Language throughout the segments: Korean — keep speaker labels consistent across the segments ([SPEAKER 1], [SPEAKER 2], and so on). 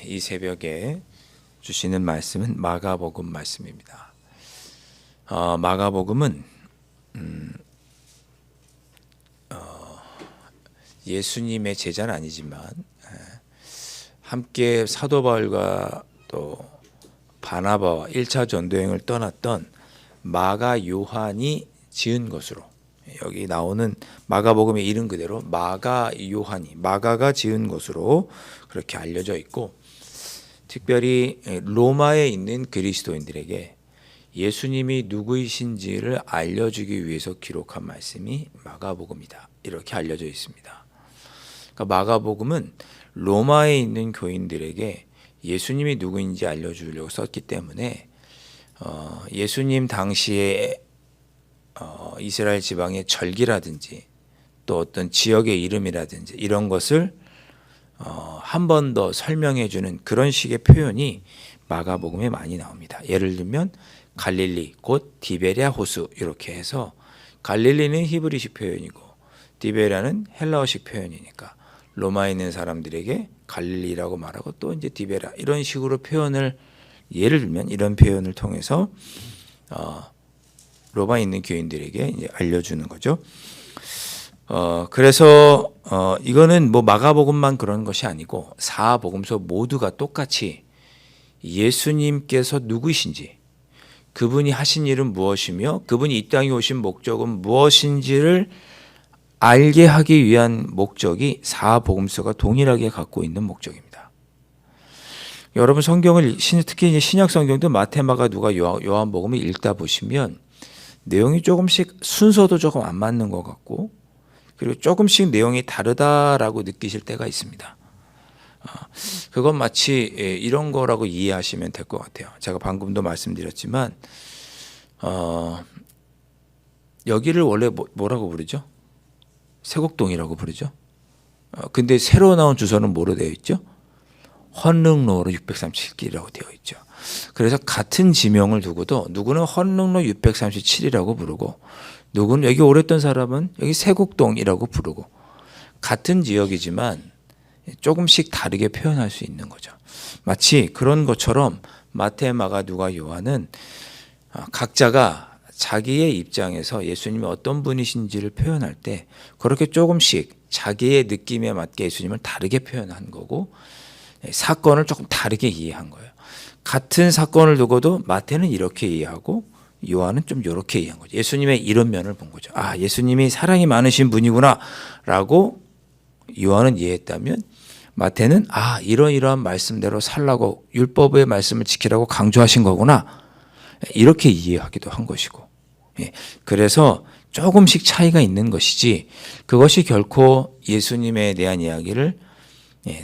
[SPEAKER 1] 이 새벽에 주시는 말씀은 마가복음 말씀입니다. 마가복음은 예수님의 제자는 아니지만 함께 사도 바울과 또 바나바와 1차 전도여행을 떠났던 마가 요한이 지은 것으로, 여기 나오는 마가복음의 이름 그대로 마가 요한이, 마가가 지은 것으로 그렇게 알려져 있고, 특별히 로마에 있는 그리스도인들에게 예수님이 누구이신지를 알려주기 위해서 기록한 말씀이 마가복음이다, 이렇게 알려져 있습니다. 그러니까 마가복음은 로마에 있는 교인들에게 예수님이 누구인지 알려주려고 썼기 때문에 예수님 당시에 이스라엘 지방의 절기라든지 또 어떤 지역의 이름이라든지 이런 것을 한 번 더 설명해 주는 그런 식의 표현이 마가복음에 많이 나옵니다. 예를 들면 갈릴리 곧 디베랴 호수, 이렇게 해서 갈릴리는 히브리식 표현이고 디베랴는 헬라어식 표현이니까 로마에 있는 사람들에게 갈릴리라고 말하고 또 이제 디베랴, 이런 식으로 표현을, 예를 들면 이런 표현을 통해서 로마에 있는 교인들에게 이제 알려주는 거죠. 그래서 이거는 뭐 마가복음만 그런 것이 아니고 사복음서 모두가 똑같이 예수님께서 누구이신지, 그분이 하신 일은 무엇이며 그분이 이 땅에 오신 목적은 무엇인지를 알게 하기 위한 목적이 사복음서가 동일하게 갖고 있는 목적입니다. 여러분 성경을, 특히 이제 신약 성경도 마태, 마가, 누가, 요한복음을 읽다 보시면 내용이 조금씩 순서도 조금 안 맞는 것 같고, 그리고 조금씩 내용이 다르다라고 느끼실 때가 있습니다. 그건 마치 이런 거라고 이해하시면 될 것 같아요. 제가 방금도 말씀드렸지만 여기를 원래 뭐라고 부르죠? 세곡동이라고 부르죠. 근데 새로 나온 주소는 뭐로 되어 있죠? 헌릉로로 637길이라고 되어 있죠. 그래서 같은 지명을 두고도 누구는 헌릉로 637이라고 부르고 누구는 여기 오래 있던 사람은 여기 세곡동이라고 부르고 같은 지역이지만 조금씩 다르게 표현할 수 있는 거죠. 마치 그런 것처럼 마태, 마가, 누가, 요한은 각자가 자기의 입장에서 예수님이 어떤 분이신지를 표현할 때 그렇게 조금씩 자기의 느낌에 맞게 예수님을 다르게 표현한 거고 사건을 조금 다르게 이해한 거예요. 같은 사건을 두고도 마태는 이렇게 이해하고 요한은 좀 이렇게 이해한 거죠. 예수님의 이런 면을 본 거죠. 아, 예수님이 사랑이 많으신 분이구나 라고 요한은 이해했다면 마태는 아, 이러이러한 말씀대로 살라고 율법의 말씀을 지키라고 강조하신 거구나 이렇게 이해하기도 한 것이고, 그래서 조금씩 차이가 있는 것이지 그것이 결코 예수님에 대한 이야기를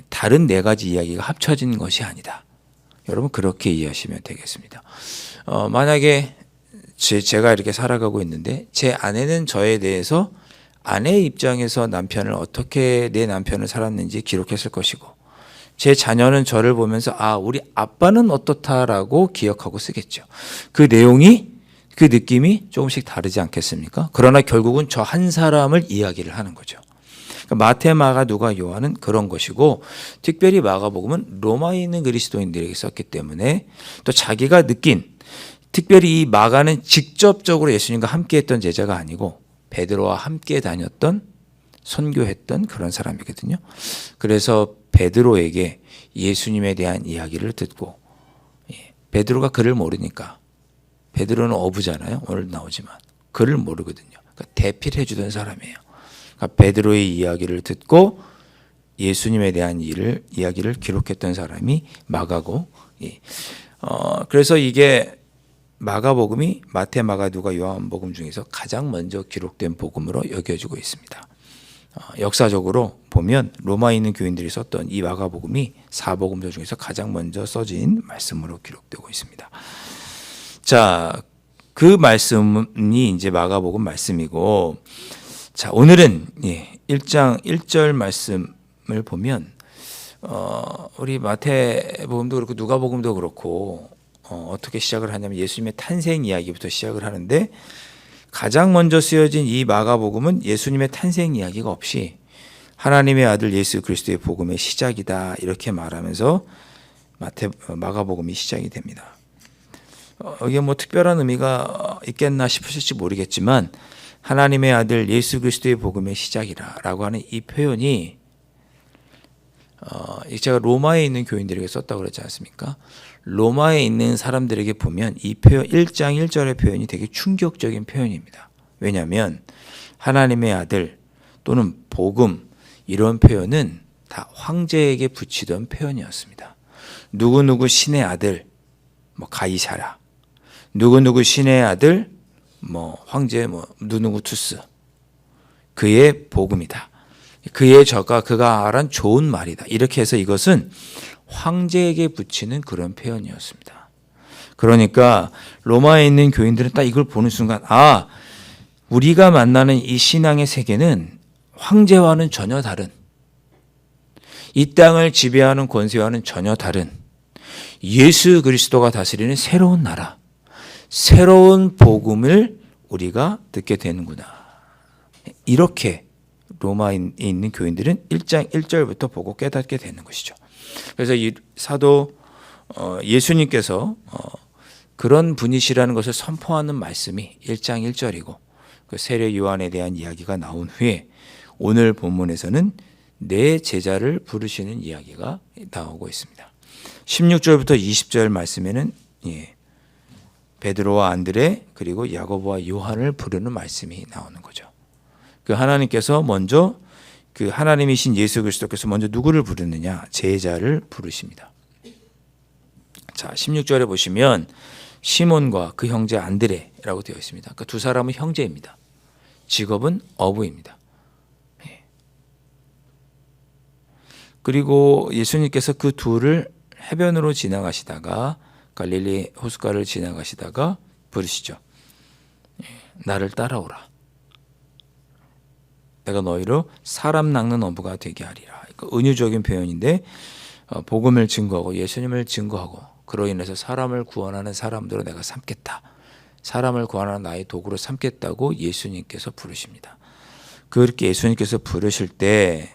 [SPEAKER 1] 다른 네 가지 이야기가 합쳐진 것이 아니다. 여러분 그렇게 이해하시면 되겠습니다. 만약에 제가 이렇게 살아가고 있는데 제 아내는 저에 대해서 아내의 입장에서 남편을 어떻게 내 남편을 살았는지 기록했을 것이고 제 자녀는 저를 보면서 아, 우리 아빠는 어떻다라고 기억하고 쓰겠죠. 그 내용이 그 느낌이 조금씩 다르지 않겠습니까? 그러나 결국은 저 한 사람을 이야기를 하는 거죠. 그러니까 마태, 마가, 누가, 요한은 그런 것이고 특별히 마가복음은 로마에 있는 그리스도인들에게 썼기 때문에 또 자기가 느낀 특별히 이 마가는 직접적으로 예수님과 함께했던 제자가 아니고 베드로와 함께 다녔던 선교했던 그런 사람이거든요. 그래서 베드로에게 예수님에 대한 이야기를 듣고 베드로가 그를 모르니까 베드로는 어부잖아요. 오늘 나오지만 그를 모르거든요. 그러니까 대필해 주던 사람이에요. 그러니까 베드로의 이야기를 듣고 예수님에 대한 이야기를 기록했던 사람이 마가고, 그래서 이게 마가복음이 마태, 마가, 누가, 요한복음 중에서 가장 먼저 기록된 복음으로 여겨지고 있습니다. 역사적으로 보면 로마에 있는 교인들이 썼던 이 마가복음이 사복음서 중에서 가장 먼저 써진 말씀으로 기록되고 있습니다. 자, 그 말씀이 이제 마가복음 말씀이고, 자, 오늘은 1장 1절 말씀을 보면 우리 마태복음도 그렇고 누가복음도 그렇고 어떻게 시작을 하냐면 예수님의 탄생 이야기부터 시작을 하는데 가장 먼저 쓰여진 이 마가복음은 예수님의 탄생 이야기가 없이 하나님의 아들 예수 그리스도의 복음의 시작이다 이렇게 말하면서 마가복음이 시작이 됩니다. 이게 뭐 특별한 의미가 있겠나 싶으실지 모르겠지만 하나님의 아들 예수 그리스도의 복음의 시작이라고 하는 이 표현이 제가 로마에 있는 교인들에게 썼다고 그랬지 않습니까? 로마에 있는 사람들에게 보면 이 표현 1장 1절의 표현이 되게 충격적인 표현입니다. 왜냐하면 하나님의 아들 또는 복음 이런 표현은 다 황제에게 붙이던 표현이었습니다. 누구누구 신의 아들 뭐 가이사라, 누구누구 신의 아들 뭐 황제 뭐 누누구 투스, 그의 복음이다. 그의 저가 그가 말한 좋은 말이다. 이렇게 해서 이것은 황제에게 붙이는 그런 표현이었습니다. 그러니까 로마에 있는 교인들은 딱 이걸 보는 순간 아, 우리가 만나는 이 신앙의 세계는 황제와는 전혀 다른, 이 땅을 지배하는 권세와는 전혀 다른 예수 그리스도가 다스리는 새로운 나라, 새로운 복음을 우리가 듣게 되는구나. 이렇게 로마에 있는 교인들은 1장 1절부터 보고 깨닫게 되는 것이죠. 그래서 이 사도 예수님께서 그런 분이시라는 것을 선포하는 말씀이 1장 1절이고 그 세례 요한에 대한 이야기가 나온 후에 오늘 본문에서는 내 제자를 부르시는 이야기가 나오고 있습니다. 16절부터 20절 말씀에는 베드로와 안드레 그리고 야고보와 요한을 부르는 말씀이 나오는 거죠. 그 하나님께서 먼저 그 하나님이신 예수 그리스도께서 먼저 누구를 부르느냐? 제자를 부르십니다. 자, 16절에 보시면 시몬과 그 형제 안드레라고 되어 있습니다. 그 두 사람은 형제입니다. 직업은 어부입니다. 그리고 예수님께서 그 둘을 해변으로 지나가시다가 갈릴리 호숫가를 지나가시다가 부르시죠. 나를 따라오라. 내가 너희로 사람 낚는 어부가 되게 하리라. 은유적인 표현인데 복음을 증거하고 예수님을 증거하고 그로 인해서 사람을 구원하는 사람들로 내가 삼겠다. 사람을 구원하는 나의 도구로 삼겠다고 예수님께서 부르십니다. 그렇게 예수님께서 부르실 때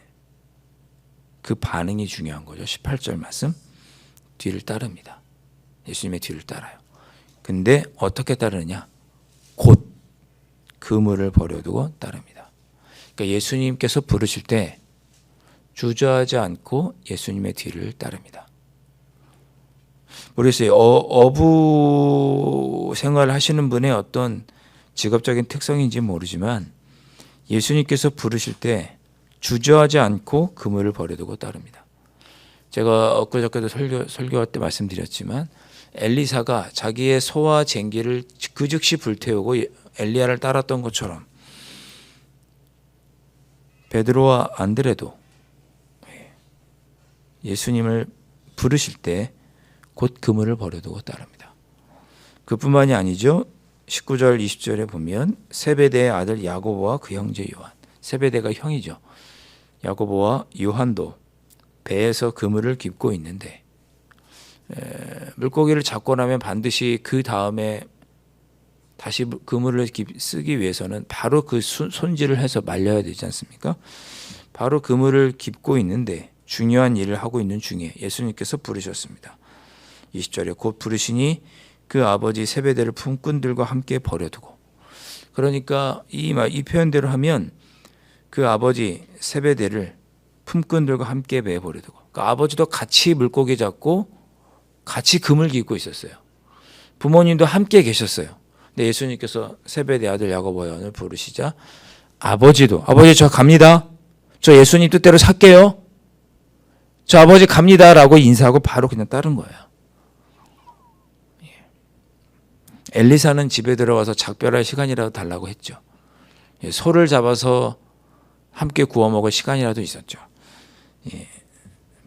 [SPEAKER 1] 그 반응이 중요한 거죠. 18절 말씀 뒤를 따릅니다. 예수님의 뒤를 따라요. 근데 어떻게 따르느냐? 곧 그물을 버려두고 따릅니다. 그러니까 예수님께서 부르실 때 주저하지 않고 예수님의 뒤를 따릅니다. 모르겠어요. 어부 생활을 하시는 분의 어떤 직업적인 특성인지 모르지만 예수님께서 부르실 때 주저하지 않고 그물을 버려두고 따릅니다. 제가 엊그저께도 설교할 때 말씀드렸지만 엘리사가 자기의 소와 쟁기를 그 즉시 불태우고 엘리야를 따랐던 것처럼 베드로와 안드레도 예수님을 부르실 때 곧 그물을 버려두고 따릅니다. 그뿐만이 아니죠. 19절 20절에 보면 세베대의 아들 야고보와 그 형제 요한, 세베대가 형이죠. 야고보와 요한도 배에서 그물을 깁고 있는데 물고기를 잡고 나면 반드시 그 다음에 다시 그물을 쓰기 위해서는 바로 그 손질을 해서 말려야 되지 않습니까? 바로 그물을 깁고 있는데 중요한 일을 하고 있는 중에 예수님께서 부르셨습니다. 20절에 곧 부르시니 그 아버지 세베대를 품꾼들과 함께 버려두고, 그러니까 이 표현대로 하면 그 아버지 세베대를 품꾼들과 함께 배에 버려두고, 그러니까 아버지도 같이 물고기 잡고 같이 그물 깃고 있었어요. 부모님도 함께 계셨어요. 근데 예수님께서 세베대 아들 야고보 요한을 부르시자 아버지 저 갑니다. 저 예수님 뜻대로 살게요. 저 아버지 갑니다라고 인사하고 바로 그냥 따른 거예요. 엘리사는 집에 들어가서 작별할 시간이라도 달라고 했죠. 소를 잡아서 함께 구워 먹을 시간이라도 있었죠.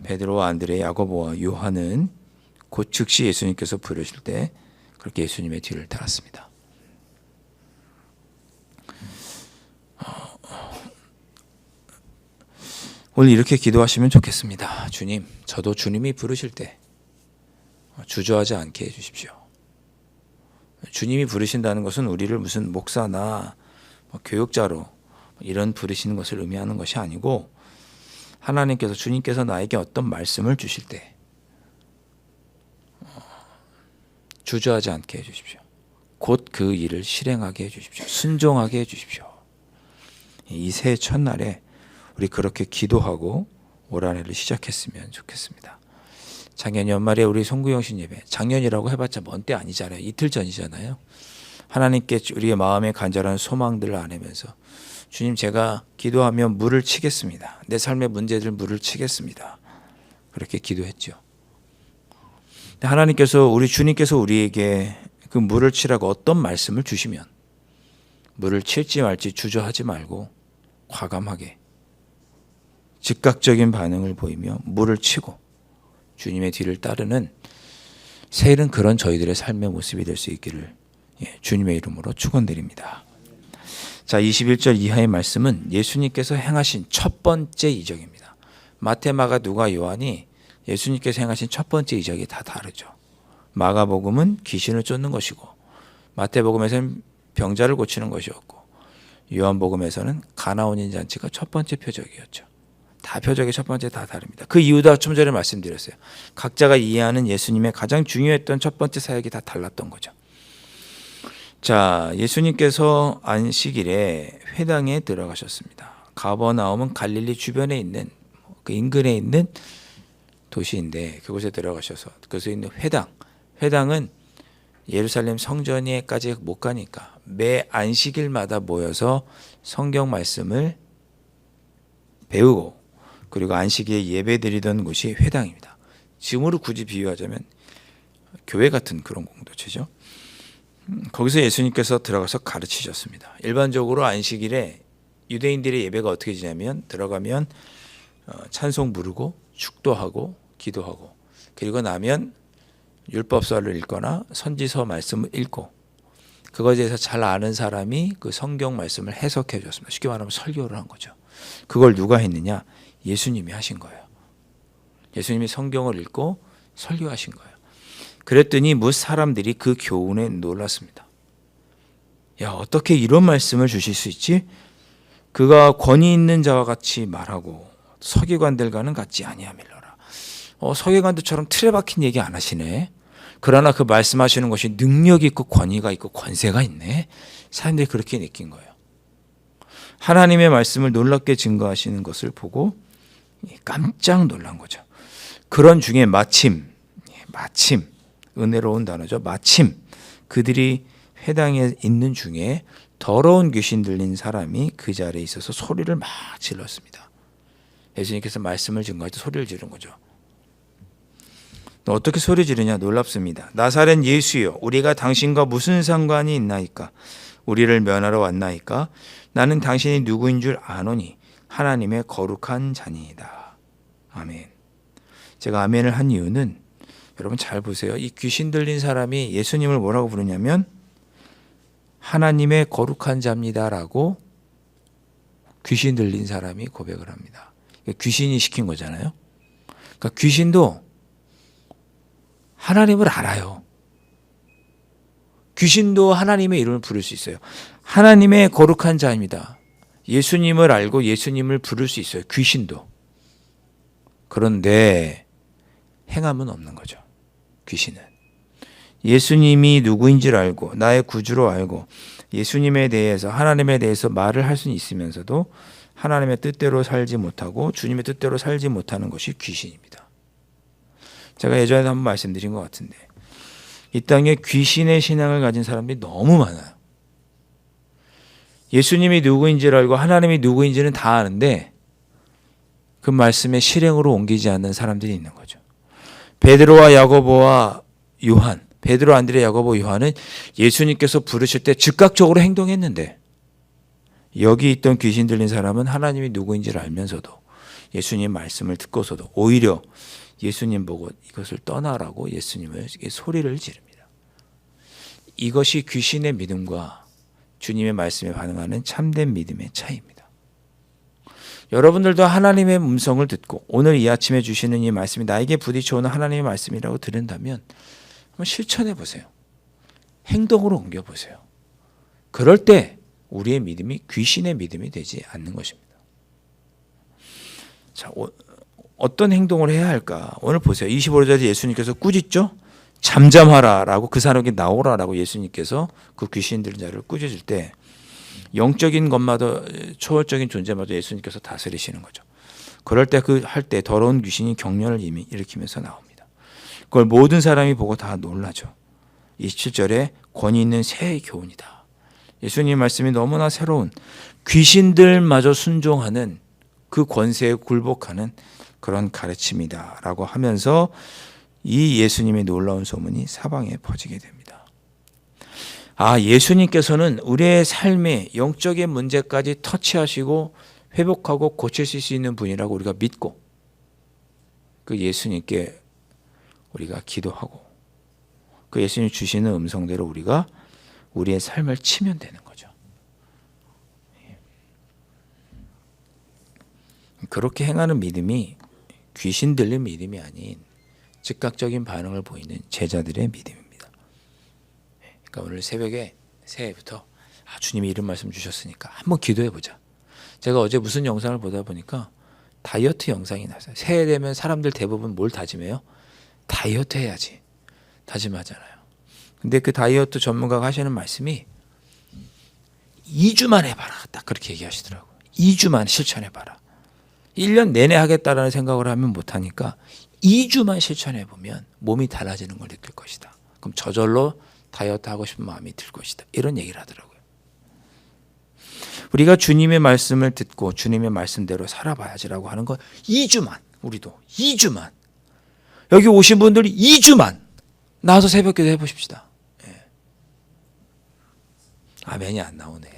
[SPEAKER 1] 베드로와 안드레, 야고보와 요한은 곧 즉시 예수님께서 부르실 때 그렇게 예수님의 뒤를 따랐습니다. 오늘 이렇게 기도하시면 좋겠습니다. 주님, 저도 주님이 부르실 때 주저하지 않게 해주십시오. 주님이 부르신다는 것은 우리를 무슨 목사나 교육자로 이런 부르시는 것을 의미하는 것이 아니고, 하나님께서, 주님께서 나에게 어떤 말씀을 주실 때 주저하지 않게 해주십시오. 곧 그 일을 실행하게 해주십시오. 순종하게 해주십시오. 이 새해 첫날에 우리 그렇게 기도하고 올 한 해를 시작했으면 좋겠습니다. 작년 연말에 우리 송구영신 예배, 작년이라고 해봤자 먼 때 아니잖아요. 이틀 전이잖아요. 하나님께 우리의 마음의 간절한 소망들을 안으면서 주님, 제가 기도하면 물을 치겠습니다. 내 삶의 문제들 물을 치겠습니다. 그렇게 기도했죠. 하나님께서, 우리 주님께서 우리에게 그 물을 치라고 어떤 말씀을 주시면 물을 칠지 말지 주저하지 말고 과감하게 즉각적인 반응을 보이며 물을 치고 주님의 뒤를 따르는 새해는 그런 저희들의 삶의 모습이 될 수 있기를 주님의 이름으로 축원드립니다. 자, 21절 이하의 말씀은 예수님께서 행하신 첫 번째 이적입니다. 마태, 마가, 누가, 요한이 예수님께서 행하신 첫 번째 이적이 다 다르죠. 마가복음은 귀신을 쫓는 것이고, 마태복음에서는 병자를 고치는 것이었고, 요한복음에서는 가나온인 잔치가 첫 번째 표적이었죠. 다 표적의 첫 번째 다 다릅니다. 그 이유도 좀 전에 말씀드렸어요. 각자가 이해하는 예수님의 가장 중요했던 첫 번째 사역이 다 달랐던 거죠. 자, 예수님께서 안식일에 회당에 들어가셨습니다. 가버나움은 갈릴리 주변에 있는, 그 인근에 있는 도시인데 그곳에 들어가셔서 그곳에 있는 회당은 예루살렘 성전에까지 못 가니까 매 안식일마다 모여서 성경 말씀을 배우고, 그리고 안식일에 예배 드리던 곳이 회당입니다. 지금으로 굳이 비유하자면 교회 같은 그런 공동체죠. 거기서 예수님께서 들어가서 가르치셨습니다. 일반적으로 안식일에 유대인들의 예배가 어떻게 지냐면 들어가면 찬송 부르고 축도하고 기도하고, 그리고 나면 율법서를 읽거나 선지서 말씀을 읽고, 그것에 대해서 잘 아는 사람이 그 성경 말씀을 해석해 줬습니다. 쉽게 말하면 설교를 한 거죠. 그걸 누가 했느냐? 예수님이 하신 거예요. 예수님이 성경을 읽고 설교하신 거예요. 그랬더니 무 사람들이 그 교훈에 놀랐습니다. 야, 어떻게 이런 말씀을 주실 수 있지? 그가 권위 있는 자와 같이 말하고 서기관들과는 같지 아니하밀러라. 서기관들처럼 틀에 박힌 얘기 안 하시네. 그러나 그 말씀하시는 것이 능력이 있고 권위가 있고 권세가 있네. 사람들이 그렇게 느낀 거예요. 하나님의 말씀을 놀랍게 증거하시는 것을 보고 깜짝 놀란 거죠. 그런 중에 마침 은혜로운 단어죠. 마침 그들이 회당에 있는 중에 더러운 귀신 들린 사람이 그 자리에 있어서 소리를 막 질렀습니다. 예수님께서 말씀을 증거할 때 소리를 지른 거죠. 너 어떻게 소리 지르냐? 놀랍습니다. 나사렛 예수여, 우리가 당신과 무슨 상관이 있나이까? 우리를 면하러 왔나이까? 나는 당신이 누구인 줄 아노니 하나님의 거룩한 자니이다. 아멘. 제가 아멘을 한 이유는 여러분 잘 보세요. 이 귀신 들린 사람이 예수님을 뭐라고 부르냐면 하나님의 거룩한 자입니다라고 귀신 들린 사람이 고백을 합니다. 귀신이 시킨 거잖아요. 그러니까 귀신도 하나님을 알아요. 귀신도 하나님의 이름을 부를 수 있어요. 하나님의 거룩한 자입니다. 예수님을 알고 예수님을 부를 수 있어요. 귀신도. 그런데 행함은 없는 거죠. 귀신은. 예수님이 누구인지를 알고 나의 구주로 알고 예수님에 대해서 하나님에 대해서 말을 할 수는 있으면서도 하나님의 뜻대로 살지 못하고 주님의 뜻대로 살지 못하는 것이 귀신입니다. 제가 예전에도 한번 말씀드린 것 같은데 이 땅에 귀신의 신앙을 가진 사람들이 너무 많아요. 예수님이 누구인지를 알고 하나님이 누구인지는 다 아는데 그 말씀의 실행으로 옮기지 않는 사람들이 있는 거죠. 베드로와 야고보와 요한, 베드로, 안드레, 야고보, 요한은 예수님께서 부르실 때 즉각적으로 행동했는데 여기 있던 귀신 들린 사람은 하나님이 누구인지를 알면서도 예수님 말씀을 듣고서도 오히려 예수님 보고 이것을 떠나라고 예수님을 소리를 지릅니다. 이것이 귀신의 믿음과 주님의 말씀에 반응하는 참된 믿음의 차이입니다. 여러분들도 하나님의 음성을 듣고 오늘 이 아침에 주시는 이 말씀이 나에게 부딪혀오는 하나님의 말씀이라고 들은다면 한번 실천해 보세요. 행동으로 옮겨 보세요. 그럴 때 우리의 믿음이 귀신의 믿음이 되지 않는 것입니다. 자, 어떤 행동을 해야 할까? 오늘 보세요. 25절에 예수님께서 꾸짖죠? 잠잠하라라고 그 사람에게 나오라라고 예수님께서 그 귀신 들린 자를 꾸짖을 때 영적인 것마다 초월적인 존재마저 예수님께서 다스리시는 거죠. 그럴 때 그 할 때 더러운 귀신이 경련을 일으키면서 나옵니다. 그걸 모든 사람이 보고 다 놀라죠. 27절에 권위 있는 새 교훈이다. 예수님 말씀이 너무나 새로운 귀신들마저 순종하는 그 권세에 굴복하는 그런 가르침이다 라고 하면서 이 예수님의 놀라운 소문이 사방에 퍼지게 됩니다. 예수님께서는 우리의 삶의 영적인 문제까지 터치하시고 회복하고 고치실 수 있는 분이라고 우리가 믿고 그 예수님께 우리가 기도하고 그 예수님 주시는 음성대로 우리가 우리의 삶을 치면 되는 거죠. 그렇게 행하는 믿음이 귀신 들린 믿음이 아닌 즉각적인 반응을 보이는 제자들의 믿음입니다. 그러니까 오늘 새해부터 주님이 이런 말씀 주셨으니까 한번 기도해 보자. 제가 어제 무슨 영상을 보다 보니까 다이어트 영상이 나왔어요. 새해 되면 사람들 대부분 뭘 다짐해요? 다이어트 해야지 다짐하잖아요. 근데 그 다이어트 전문가가 하시는 말씀이 2주만 해봐라. 딱 그렇게 얘기하시더라고요. 2주만 실천해봐라. 1년 내내 하겠다라는 생각을 하면 못하니까 2주만 실천해보면 몸이 달라지는 걸 느낄 것이다. 그럼 저절로 다이어트 하고 싶은 마음이 들 것이다. 이런 얘기를 하더라고요. 우리가 주님의 말씀을 듣고 주님의 말씀대로 살아봐야지라고 하는 건 2주만, 우리도 2주만. 여기 오신 분들이 2주만 나와서 새벽기도 해보십시다. 예. 아멘이 안 나오네.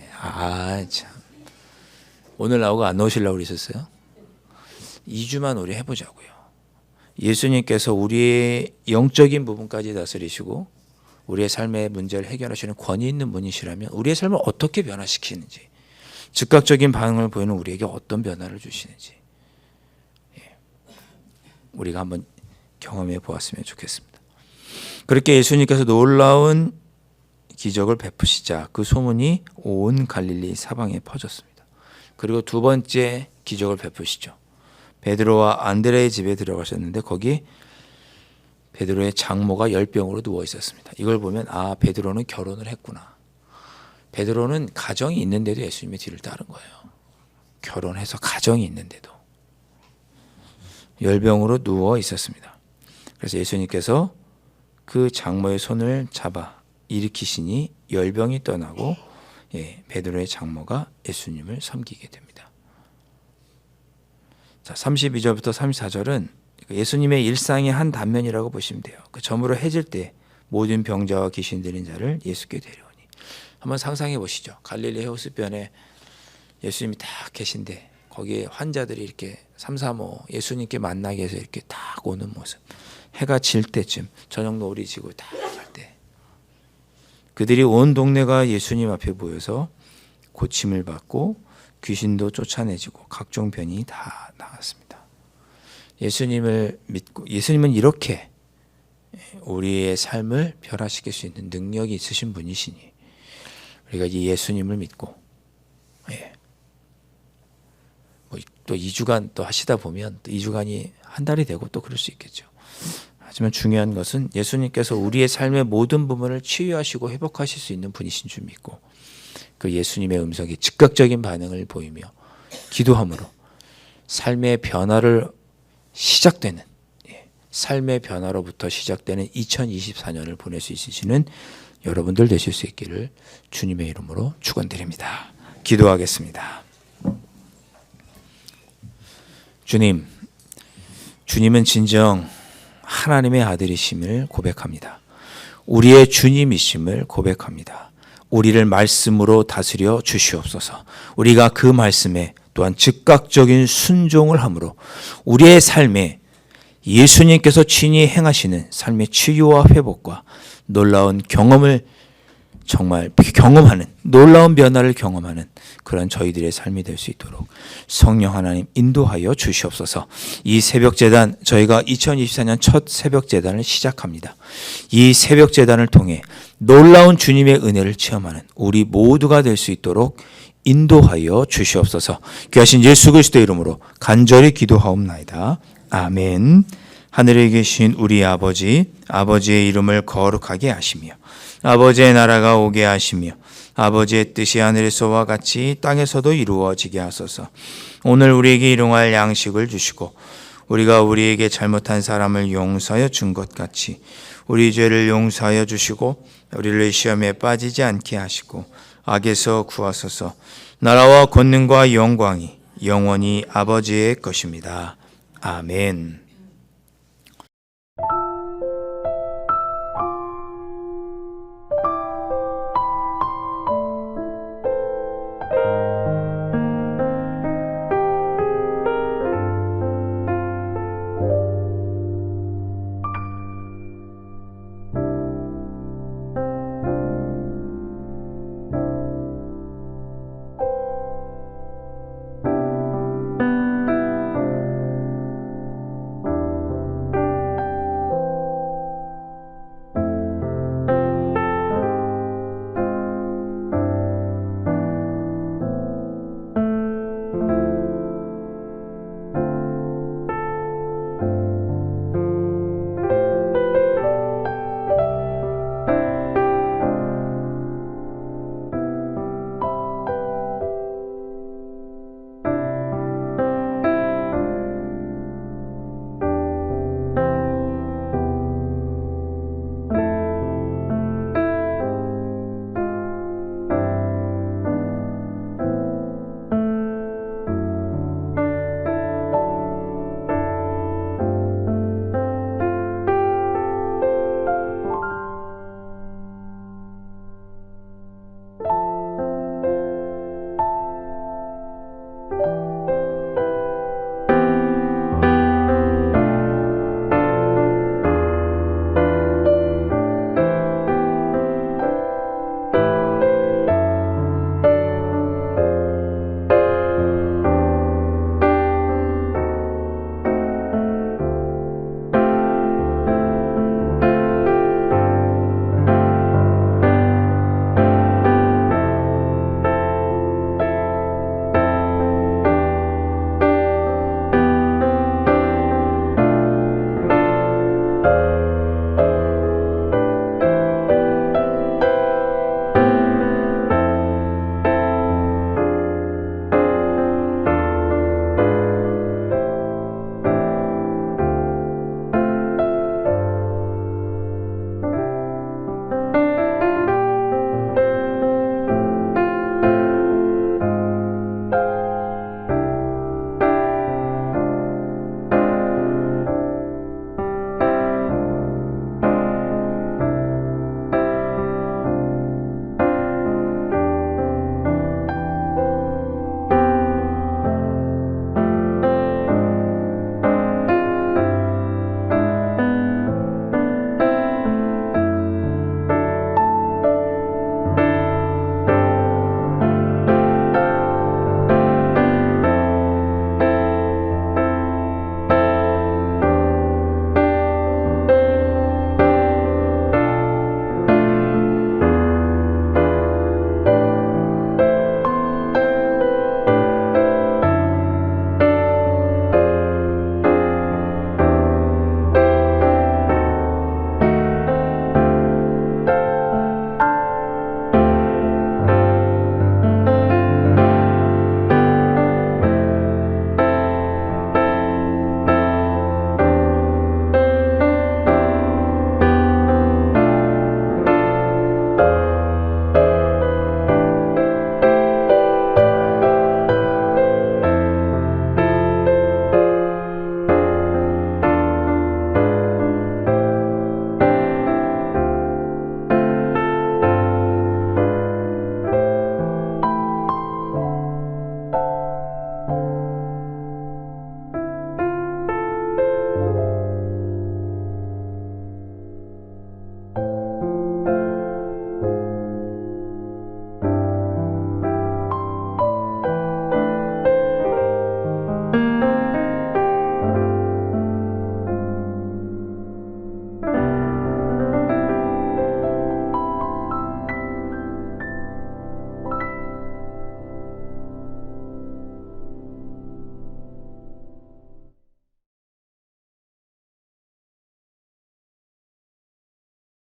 [SPEAKER 1] 참. 오늘 나오고 안 나오시려고 그러셨어요? 2주만 우리 해보자고요. 예수님께서 우리의 영적인 부분까지 다스리시고 우리의 삶의 문제를 해결하시는 권위 있는 분이시라면 우리의 삶을 어떻게 변화시키는지 즉각적인 반응을 보이는 우리에게 어떤 변화를 주시는지 우리가 한번 경험해 보았으면 좋겠습니다. 그렇게 예수님께서 놀라운 기적을 베푸시자 그 소문이 온 갈릴리 사방에 퍼졌습니다. 그리고 두 번째 기적을 베푸시죠. 베드로와 안드레의 집에 들어가셨는데 거기 베드로의 장모가 열병으로 누워 있었습니다. 이걸 보면 베드로는 결혼을 했구나. 베드로는 가정이 있는데도 예수님의 뒤를 따른 거예요. 결혼해서 가정이 있는데도 열병으로 누워 있었습니다. 그래서 예수님께서 그 장모의 손을 잡아 일으키시니 열병이 떠나고 베드로의 장모가 예수님을 섬기게 됩니다. 자, 32절부터 34절은 예수님의 일상의 한 단면이라고 보시면 돼요. 그 저물어 해질 때 모든 병자와 귀신 들린 자를 예수께 데려오니. 한번 상상해 보시죠. 갈릴리 해우수변에 예수님이 딱 계신데 거기에 환자들이 이렇게 삼삼오오 예수님께 만나기 위해서 이렇게 딱 오는 모습. 해가 질 때쯤 저녁 노을이 지고 딱 갈 때 그들이 온 동네가 예수님 앞에 모여서 고침을 받고 귀신도 쫓아내지고 각종 병이 다 나았습니다. 예수님을 믿고 예수님은 이렇게 우리의 삶을 변화시킬 수 있는 능력이 있으신 분이시니 우리가 이 예수님을 믿고 또 2주간 또 하시다 보면 또 2주간이 한 달이 되고 또 그럴 수 있겠죠. 하지만 중요한 것은 예수님께서 우리의 삶의 모든 부분을 치유하시고 회복하실 수 있는 분이신 줄 믿고 그 예수님의 음성에 즉각적인 반응을 보이며 기도함으로 삶의 변화를 시작되는 삶의 변화로부터 시작되는 2024년을 보낼 수 있으시는 여러분들 되실 수 있기를 주님의 이름으로 축원드립니다. 기도하겠습니다. 주님은 진정 하나님의 아들이심을 고백합니다. 우리의 주님이심을 고백합니다. 우리를 말씀으로 다스려 주시옵소서. 우리가 그 말씀에 또한 즉각적인 순종을 함으로 우리의 삶에 예수님께서 친히 행하시는 삶의 치유와 회복과 놀라운 경험을 정말 경험하는 놀라운 변화를 경험하는 그런 저희들의 삶이 될 수 있도록 성령 하나님 인도하여 주시옵소서. 이 새벽제단 저희가 2024년 첫 새벽제단을 시작합니다. 이 새벽제단을 통해 놀라운 주님의 은혜를 체험하는 우리 모두가 될 수 있도록 인도하여 주시옵소서. 귀하신 예수 그리스도의 이름으로 간절히 기도하옵나이다. 아멘. 하늘에 계신 우리 아버지, 아버지의 이름을 거룩하게 하시며 아버지의 나라가 오게 하시며 아버지의 뜻이 하늘에서와 같이 땅에서도 이루어지게 하소서. 오늘 우리에게 일용할 양식을 주시고 우리가 우리에게 잘못한 사람을 용서하여 준 것 같이 우리 죄를 용서하여 주시고 우리를 시험에 빠지지 않게 하시고 악에서 구하소서. 나라와 권능과 영광이 영원히 아버지의 것입니다. 아멘.